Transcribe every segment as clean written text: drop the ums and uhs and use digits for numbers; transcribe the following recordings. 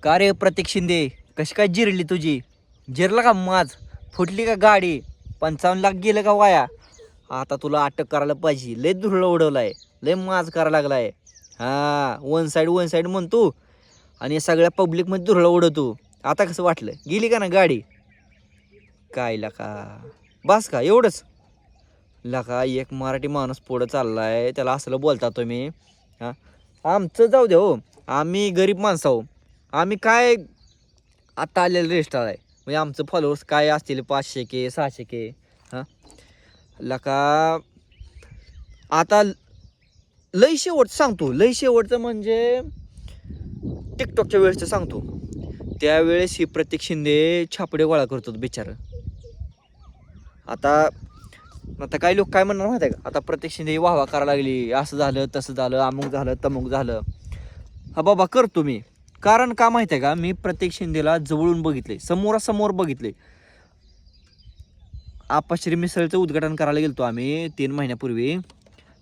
का रे प्रतीक शिंदे, कशी काय जिरली तुझी? जिरला का माज? फुटली का गाडी? 55 लाख गेलं का वाया? आता तुला अटक करायला पाहिजे. लय धुरळं उडवलाय, लय माज करायला लागलाय. हा, वन साईड म्हणतो आणि सगळ्या पब्लिकमध्ये धुरळं उडवतो. आता कसं वाटलं? गेली का ना गाडी? काय लका, बस का एवढंच? लका एक मराठी माणूस पुढं चाललाय, त्याला असलं बोलता तुम्ही? हां, आमचं जाऊ दे हो, आम्ही गरीब माणसं आहो. आम्ही काय आता आलेलं रेस्टार आहे, म्हणजे आमचं फॉलोअर्स काय असतील 500 के 600 के. हां, लका आता लय शेवटचं सांगतो, लय शेवटचं म्हणजे टिकटॉकच्या वेळेसचं सांगतो. त्यावेळेस ही प्रतीक शिंदे छापडे गोळा करतो बिचारं. आता आता काही लोक काय म्हणणार माहिती आहे का? आता प्रतीक शिंदे वाहवा करायला लागली, असं झालं तसं झालं, अमुक झालं तमुक झालं. हा बाबा करतो मी, कारण का माहिती आहे का? मी प्रतीक शिंदेला जवळून बघितले, समोरासमोर बघितले. आपाश्री मिसळचं उद्घाटन करायला गेलतो आम्ही 3 महिन्यापूर्वी.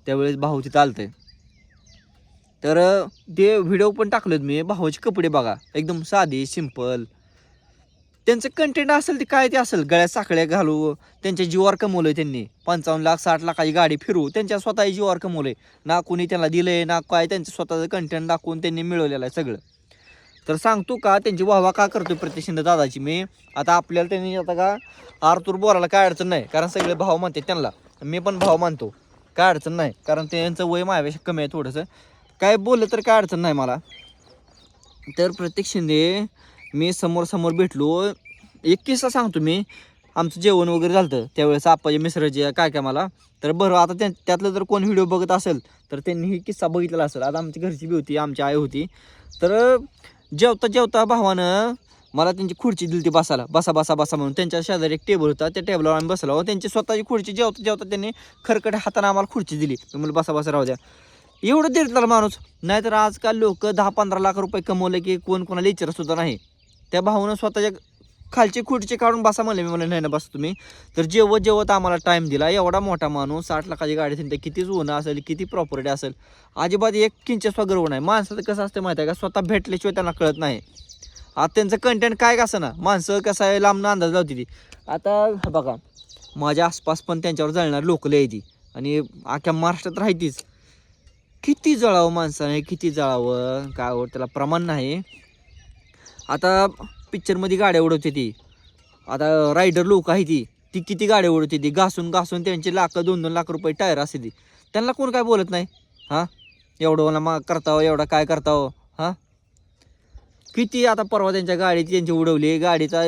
त्यावेळेस भाऊ तिथं आलते, तर ते व्हिडिओ पण टाकलेत मी. भावाचे कपडे बघा, एकदम साधे सिंपल. त्यांचं कंटेंट असेल ते काय ते असेल, गळ्यात साखळ्या घालू. त्यांच्या जीवावर कमवलंय त्यांनी. 55 लाख 60 लाखाची गाडी फिरू, त्यांच्या स्वतःच्या जीवावर कमवलंय. ना कोणी त्यांना दिलंय ना काय, त्यांचं स्वतःचं कंटेंट दाखवून त्यांनी मिळवलेलं आहे सगळं. तर सांगतो का त्यांची वाहवा का करतोय प्रतीक शिंदे दादाची मी? आता आपल्याला त्यांनी आता का आरतूर बोलायला काय अडचण नाही, कारण सगळे भाव मानते त्यांना. मी पण भाव मानतो, काय अडचण नाही, कारण त्यांचं वय माझ्यापेक्षा कमी आहे थोडंसं. काय बोललं तर काय अडचण नाही मला. तर प्रतीक शिंदे मी समोर भेटलो. एक किस्सा सांगतो मी. आमचं जेवण वगैरे झालं होतं त्यावेळेस आप्पाजी मिश्राजी काय काय मला. तर बरं, आता त्यातलं जर कोण व्हिडिओ बघत असेल तर त्यांनी ही किस्सा बघितलेला असेल. आता आमची घरची बी होती, आमची आई होती. तर जेवता भावानं मला त्यांची खुर्ची दिली ती बसायला, बसा म्हणून. त्यांच्या शेजारी एक टेबल होता, त्या टेबलवर आम्ही बसलो. त्यांची स्वतःची खुर्ची जेवता त्यांनी खरकट हाताने आम्हाला खुर्ची दिली. मला बसा राहू द्या. एवढं देतात माणूस. नाहीतर आजकाल लोक 10-15 लाख रुपये कमवले की कोण कोणाला विचारत सुद्धा नाही. त्या भाऊनं स्वतःच्या खालची खुर्ची काढून बसा म्हणले. मी म्हणलं नाही ना बस तुम्ही. तर जेवत आम्हाला टाईम दिला. एवढा मोठा माणूस, 60 लाखाची गाडी असेल, तर किती जुनं असेल, किती प्रॉपर्टी असेल, अजिबात एक किंचित गर्व नाही. माणसाचं कसं असतं माहिती आहे का? स्वतः भेटल्याशिवाय त्यांना कळत नाही. आता त्यांचं कंटेंट काय कसं ना, माणसं कसं आहे लांबनं अंदाज लावते ती. आता बघा, माझ्या आसपास पण त्यांच्यावर जळणार लोक लय ती, आणि अख्ख्या महाराष्ट्रात राहतीच. किती जळावं माणसाने, किती जळावं काय हो, त्याला प्रमाण नाही. आता पिक्चरमध्ये गाड्या उडवते ती, आता रायडर लोक आहे ती ती किती गाड्या उडवते ती, घासून त्यांचे 2-2 लाख रुपये टायर असते ती. त्यांना कोण काय बोलत नाही. हां, एवढं मला मग करताव, एवढा काय करताव. हां, किती आता परवा त्यांच्या गाडी त्यांची उडवली गाडीचा.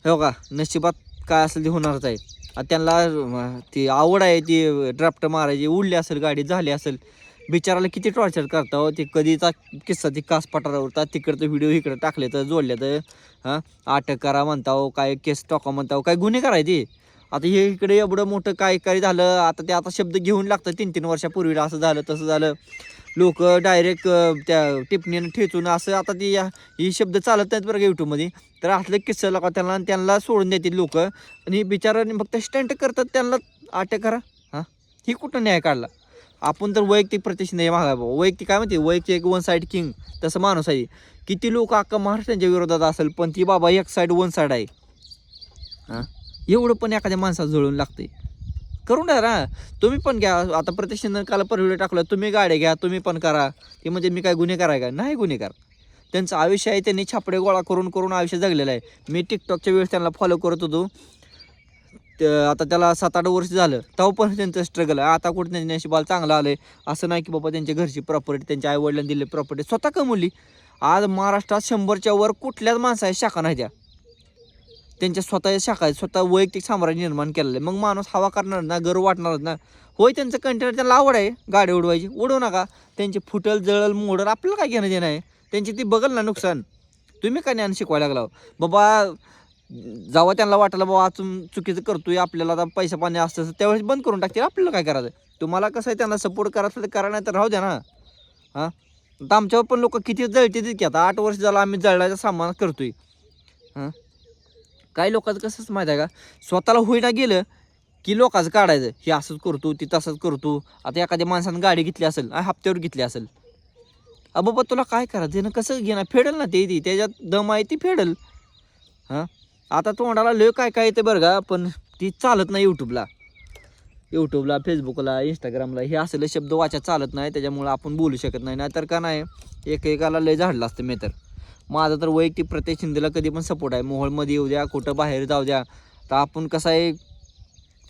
हो का, नशिबात काय असेल ते होणारच आहे. त्यांना ती आवड आहे, ती ड्राफ्ट मारायची. उडली असेल गाडी, झाली असेल. बिचाराला किती टॉर्चर करता हो. ते कधीचा किस्सा ती कास पठारावर होता, तिकडचं व्हिडिओ इकडे टाकले तर जोडले तर. हां, अटक करा म्हणताव, काय केस टाका म्हणताव, काय गुन्हे करायचे. आता हे इकडे एवढं मोठं काय झालं. आता ते आता शब्द घेऊन लागतं 3-3 वर्षापूर्वीला असं झालं तसं झालं. लोक डायरेक्ट त्या टिप्पणीनं ठेचून असं आता ती ही शब्द चालत नाहीत बरं का यूट्यूबमध्ये. तर असलं किस्सा लोक त्यांना सोडून देतील लोक, आणि बिचारांनी फक्त स्टंट करतात, त्यांना अटक करा. हां, ही कुठं न्याय काढला? आपण तर वैयक्तिक प्रतिष्ठा मागा, वैयक्तिक काय म्हणते, वैयक्तिक वन साईड किंग तसं माणूस आहे. किती लोक अख्खा महाराष्ट्राच्या विरोधात असेल, पण ती बाबा एक साईड वन साईड आहे. हां, एवढं पण एखाद्या माणसाला जळून लागते. करून द्या ना, तुम्ही पण घ्या. आता प्रतिष्ठान काल व्हिडिओ टाकला, तुम्ही गाड्या घ्या, तुम्ही पण करा. ते म्हणजे मी काय गुन्हेगार आहे का? नाही गुन्हेगार. त्यांचं आयुष्य आहे, त्यांनी छापडे गोळा करून आयुष्य जगलेलं आहे. मी टिकटॉकच्या वेळेस त्यांना फॉलो करत होतो. आता त्याला 7-8 वर्ष झालं, तेव्हा पण त्यांचं स्ट्रगल आहे. आता कुठं त्यांच्या नशिबाला चांगलं आलं आहे. असं नाही की बाबा त्यांच्या घरची प्रॉपर्टी, त्यांच्या आईवडिलांनी दिली प्रॉपर्टी स्वतः कमवली. आज महाराष्ट्रात 100च्या वर कुठल्याच माणसाच्या शाखा नाही त्या. त्यांच्या स्वतःच्या शाखा आहेत, स्वतः वैयक्तिक साम्राज्य निर्माण केलेलं आहे. मग माणूस हवा करणार ना, गर्व वाटणारच ना. होय, त्यांचं कंटेंट त्यांना आवड आहे, गाडी उडवायची, उडवू नका. त्यांची फुटल जळल मोडल आपल्याला काय घेणं देणं आहे. त्यांची ती बघल ना नुकसान. तुम्ही काय ज्ञान शिकवायला लागला बाबा? जेव्हा त्यांना वाटलं बाबा आज चुकीचं करतोय, आपल्याला आता पैसा पाणी असतं, त्यावेळेस बंद करून टाकतील. आपल्याला काय करायचं? तुम्हाला कसं आहे, त्यांना सपोर्ट करायचं तर करा, नाही तर राहू द्या ना. हां, आता आमच्यावर पण लोक किती जळते की, आता 8 वर्ष झालं आम्ही जळायचा सामना करतोय. हां, काही लोकांचं कसंच माहीत आहे का, स्वतःला होईना गेलं की लोकांचं काढायचं. हे असंच करतो, ती तसंच करतो. आता एखाद्या माणसानं गाडी घेतली असेल, हप्त्यावर घेतली असेल, बाबा तुला काय करायचं त्यानं कसं घेणार फेडल ना ती त्याच्यात दम आहे ती फेडल. हां आता तोंडाला लय काय काय येते बरं का, पण ती चालत नाही यूट्यूबला फेसबुकला इंस्टाग्रामला हे असले शब्द वाचा चालत नाही, त्याच्यामुळे आपण बोलू शकत नाही. नाहीतर का नाही एकेकाला लय झाडलं असतं मी तर. माझा तर वैयक्तिक प्रत्येक शिंदेला कधी पण सपोर्ट आहे. मोहोळमध्ये येऊ द्या कुठं बाहेर जाऊ द्या. तर आपण कसं आहे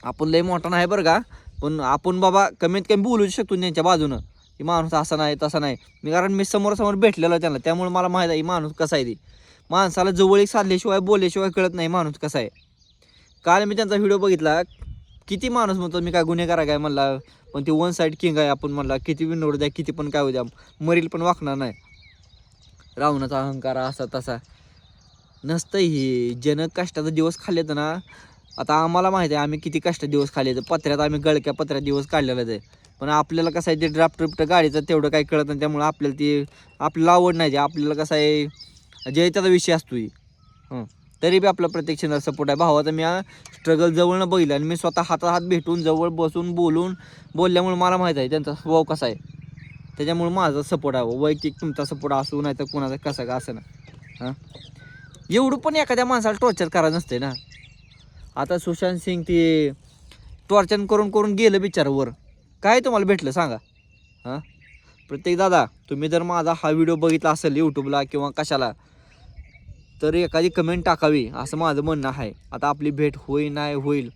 आपण लय मोठा नाही बरं का, पण आपण बाबा कमीत कमी बोलू शकतो त्यांच्या बाजूनं की माणूस असा नाही तसा नाही. कारण मी समोरासमोर भेटलेलो आहे त्यांना, त्यामुळे मला माहीत आहे माणूस कसा आहे ती. माणसाला जवळीक साधल्याशिवाय बोलल्याशिवाय कळत नाही माणूस कसा आहे. काल मी त्यांचा व्हिडिओ बघितला, किती माणूस म्हणतो मी काय गुन्हेगार आहे काय म्हणला, पण ती वन साईड किंग आहे. आपण म्हणला किती विनोड द्या किती पण काय होऊ द्या मरील पण वाकणार नाही. रावणाचा अहंकार असा तसा नसतं. ही जन कष्टाचा दिवस खाल्लेत ना. आता आम्हाला माहिती आहे आम्ही किती कष्ट दिवस खाल्ले, तर पत्र्यात आम्ही गळक्या पत्र्यात दिवस काढलेलं आहे. पण आपल्याला कसं आहे ते ड्राफ्ट ट्रिप्ट गाडीचं तेवढं काही कळत नाही, त्यामुळे आपल्याला ती आपल्याला आवड नाही. ते आपल्याला कसं आहे जे त्याचा विषय असतो तरी बी आपला प्रत्येक क्षणाला सपोर्ट आहे. भावाचा मी स्ट्रगल जवळनं बघितलं आणि मी स्वतः हातात भेटून जवळ बसून बोलल्यामुळे मला माहीत आहे त्यांचा स्वभाव कसा आहे. त्याच्यामुळे माझा सपोर्ट आहे. वैयक्तिक तुमचा सपोर्ट असू नाही तर कोणाचा कसा का असं ना. हां एवढं पण एखाद्या माणसाला टॉर्चर करायचं नसते ना. आता सुशांत सिंग ते टॉर्चर करून करून गेलं बिचारावर, काय तुम्हाला भेटलं सांगा. हां प्रत्येक दादा तुम्ही जर माझा हा व्हिडिओ बघितला असेल यूट्यूबला किंवा कशाला, तर एखादी कमेंट टाकावी असं माझं म्हणणं आहे. आता आपली भेट होईल नाही होईल,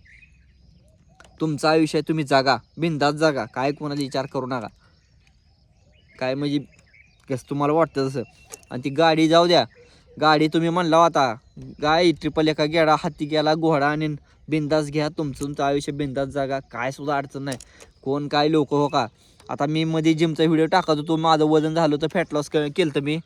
तुमचा आयुष्य तुम्ही जागा बिंदास जागा, काय कोणाचा विचार करू नका. काय म्हणजे कसं तुम्हाला वाटतं तसं. आणि ती गाडी जाऊ द्या, गाडी तुम्ही म्हणला होता गाय ट्रिपल एका गेडा हाती गेला घोडा आणि बिंदास घ्या तुमचं आयुष्य बिंदास जागा, काय सुद्धा अडचण नाही. कोण काय लोक हो का. आता मी मध्ये जिमचा व्हिडिओ टाकत होतो, माझं वजन झालं तर फॅट लॉस केलं तर मी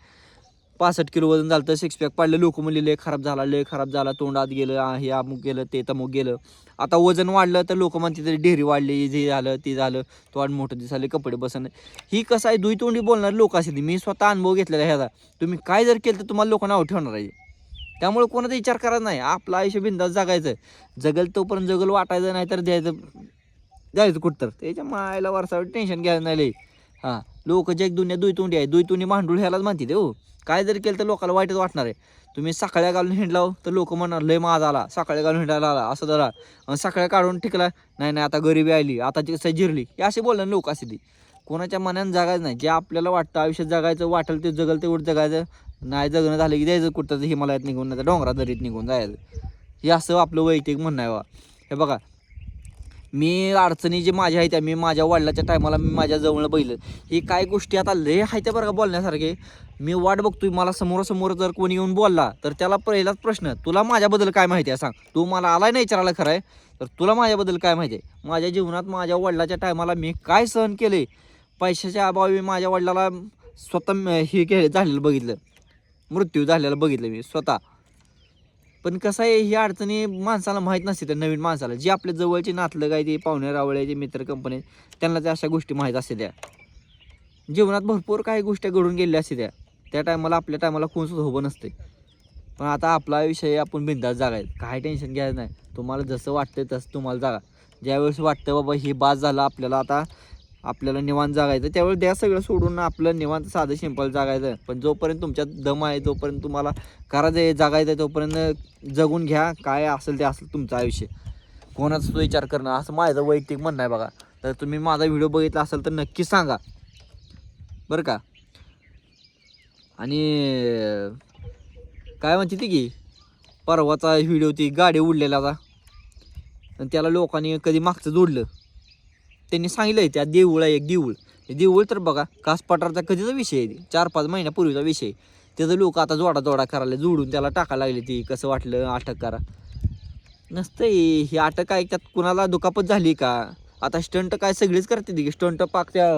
65 किलो वजन झालं तर सिक्स पॅक पाडलं. लोक म्हणले लय खराब झाला तोंडात गेलं हे अमुक गेलं ते तमुक गेलं. आता वजन वाढलं तर लोक म्हणते तरी ढेरी वाढली जे झालं ते झालं तोंड मोठं दिसाले कपडे बसणं. ही कसं आहे दुई तोंडी बोलणार लोक असेल. मी स्वतः अनुभव घेतलेला ह्याचा. तुम्ही काय जर केलं तर तुम्हाला लोकांना नाव ठेवणार आहे. त्यामुळे कोणाचा विचार करायचा नाही, आपलं आयुष्य बिंदास जगायचं. जगल तोपर्यंत जगल वाटायचं नाही तर द्यायचं कुठं तर त्याच्या मायला वर्षावर टेन्शन घ्यायला नाही लई. हां लोक जग दुनिया दुई तोंडी भांडूळ ह्यालाच म्हणते ते हो. काय जर केलं तर लोकांना वाईटच वाटणार आहे. तुम्ही सकाळ्या घालून हिंडलाव तर लोक म्हणणार लय माझा आला, सकाळी घालून हिंडायला आला असं जरा, आणि सकाळी काढून टिकला नाही आता गरिबी आली आता कसं जिरली हे असे बोलणार लोक असे. ती कोणाच्या मनानं जगायचं नाही. जे आपल्याला वाटतं आयुष्यात जगायचं वाटेल ते जगल तेवढं जगायचं. नाही जगणं झालं की द्यायचं कुठं हिमालयात निघून नाही तर डोंगरात दरीत निघून जायचं. हे असं आपलं वैयक्तिक म्हणणं आहे बा. हे बघा मी अडचणी जे माझ्या आहेत त्या मी माझ्या वडिलाच्या टायमाला मी माझ्या जवळ बघितलं. ही काय गोष्टी आता लय आहेत त्या बरं का बोलण्यासारखे. मी वाट बघतोय मला समोरासमोर जर कोणी येऊन बोलला तर त्याला पहिलाच प्रश्न, तुला माझ्याबद्दल काय माहिती आहे सांग. तू मला आलाय नाही विचारायला खरं आहे तर तुला माझ्याबद्दल काय माहिती आहे. माझ्या जीवनात माझ्या वडिलाच्या टायमाला मी काय सहन केले, पैशाच्या अभावी माझ्या वडिलाला स्वतः हे झालेलं बघितलं, मृत्यू झालेला बघितलं मी स्वतः. पण कसं आहे ही अडचणी माणसाला माहीत नसते. त्या नवीन माणसाला जे आपल्या जवळचे नातलं काय ते पाहुणे रावळ्याचे मित्र कंपनी त्यांना त्या अशा गोष्टी माहीत असते. त्या जीवनात भरपूर काही गोष्टी घडून गेलेल्या असते. त्या टायमाला आपल्या टायमाला कोण सुद्धा उभं नसते. पण आता आपला विषय आपण बिंदास जागायचं, काय टेन्शन घ्यायचं नाही. तुम्हाला जसं वाटतं तसं तुम्हाला जागा. ज्यावेळेस वाटतं बाबा ही बास झालं आपल्याला आता आपल्याला निवांत जागायचं त्यावेळेस द्या सगळं सोडून आपलं निवांत साधं सिंपल जागायचं. पण जोपर्यंत तुमच्यात दम आहे तोपर्यंत तुम्हाला करायचं जागायचं आहे तोपर्यंत जगून घ्या. काय असेल ते असेल तुमचं आयुष्य, कोणाचा तो विचार करणं असं माझं वैयक्तिक म्हणणं आहे बघा. तर तुम्ही माझा व्हिडिओ बघितला असेल तर नक्की सांगा बरं का. आणि काय म्हणते ती की परवाचा व्हिडिओ ती गाडी उडलेला होता आणि त्याला लोकांनी कधी मागचं जोडलं. त्यांनी सांगितलं आहे त्या देऊळ आहे एक देऊळ तर बघा कास पठारचा कधीचा विषय आहे. 4-5 महिन्यापूर्वीचा विषय. त्याचं लोक आता जोडा करायला जोडून त्याला टाकायला लागले. ती कसं वाटलं अटक करा नसतं ही अटक आहे. त्यात कुणाला दुखापत झाली का. आता स्टंट काय सगळीच करते ती स्टंट पाक त्या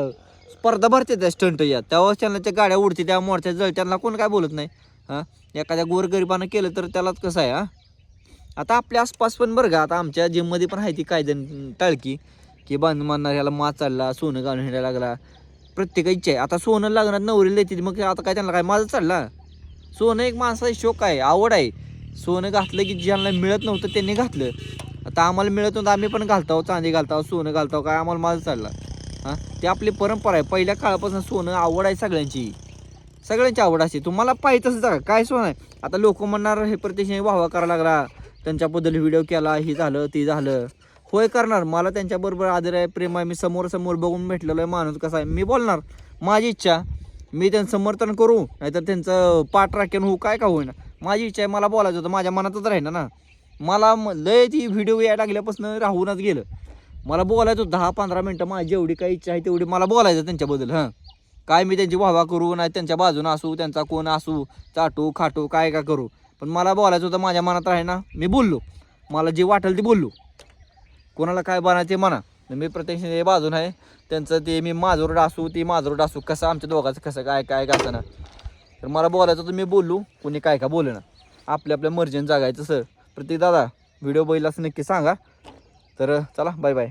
स्पर्धा भरते त्या स्टंट या तेव्हा त्यांना त्या गाड्या उडते त्या मोर्च्या जळ त्यांना कोण काय बोलत नाही. हां एखाद्या गोरगरिबानं केलं तर त्यालाच कसं आहे. आता आपल्या आसपास पण बरं का आता आमच्या जिममध्ये पण आहे ती काय जण टाळकी की बांध मारणार ह्याला मास चालला सोनं घालून हिंडायला लागला. प्रत्येकाची इच्छा आहे. आता सोनं लागणार नवरीला देते मग आता काय त्यांना काय माझं चालला. सोनं एक माणसाचा शौक आहे आवड आहे. सोनं घातलं की ज्यांना मिळत नव्हतं त्यांनी घातलं. आता आम्हाला मिळत नव्हतं आम्ही पण घालतो चांदी घालतो सोनं घालतो काय आम्हाला माझं चाललं. हां ते आपली परंपरा आहे पहिल्या काळापासून सोनं आवड आहे सगळ्यांची. सगळ्यांची आवड असते. तुम्हाला पाहिजे तसं जागा काय सोय नाही. आता लोक म्हणणार हे प्रत्यक्ष वाहवा करायला लागला, त्यांच्याबद्दल व्हिडिओ केला, हे झालं ते झालं. होय करणार, मला त्यांच्याबरोबर आदर आहे, प्रेम आहे. मी समोर भेटलेलो आहे, माणूस कसा आहे मी बोलणार. माझी इच्छा, मी त्यांचं समर्थन करू नाहीतर त्यांचं पाठ राखेन होऊ काय का होईना, माझी इच्छा आहे. मला बोलायचं होतं, माझ्या मनातच राहीना ना. मला लय ती व्हिडिओ यायला लागल्यापासून राहूनच गेलं. मला बोलायचं 10-15 मिनटं, माझी जेवढी काही इच्छा आहे तेवढी मला बोलायचं त्यांच्याबद्दल. काय मी त्यांची वाहवा करू नाही, त्यांच्या बाजूनं असू, त्यांचा कोण असू, चाटू खाटू काय का करू, पण मला बोलायचं होतं, माझ्या मनात राहीना. मी बोललो, मला जे वाटेल ते बोललो. कोणाला काय बनायचं ते म्हणा, मी प्रत्यक्ष बाजून आहे त्यांचं. ते मी माझोरड असू, ती माझोरड असू, कसं आमच्या दोघांचं कसं काय काय कसं ना. तर मला बोलायचं होतं, मी बोललो. कोणी काय का बोले ना, आपल्या आपल्या मर्जीने जागायचं. सर प्रत्येक दादा व्हिडिओ बघितला असं नक्की सांगा. तर चला, बाय बाय.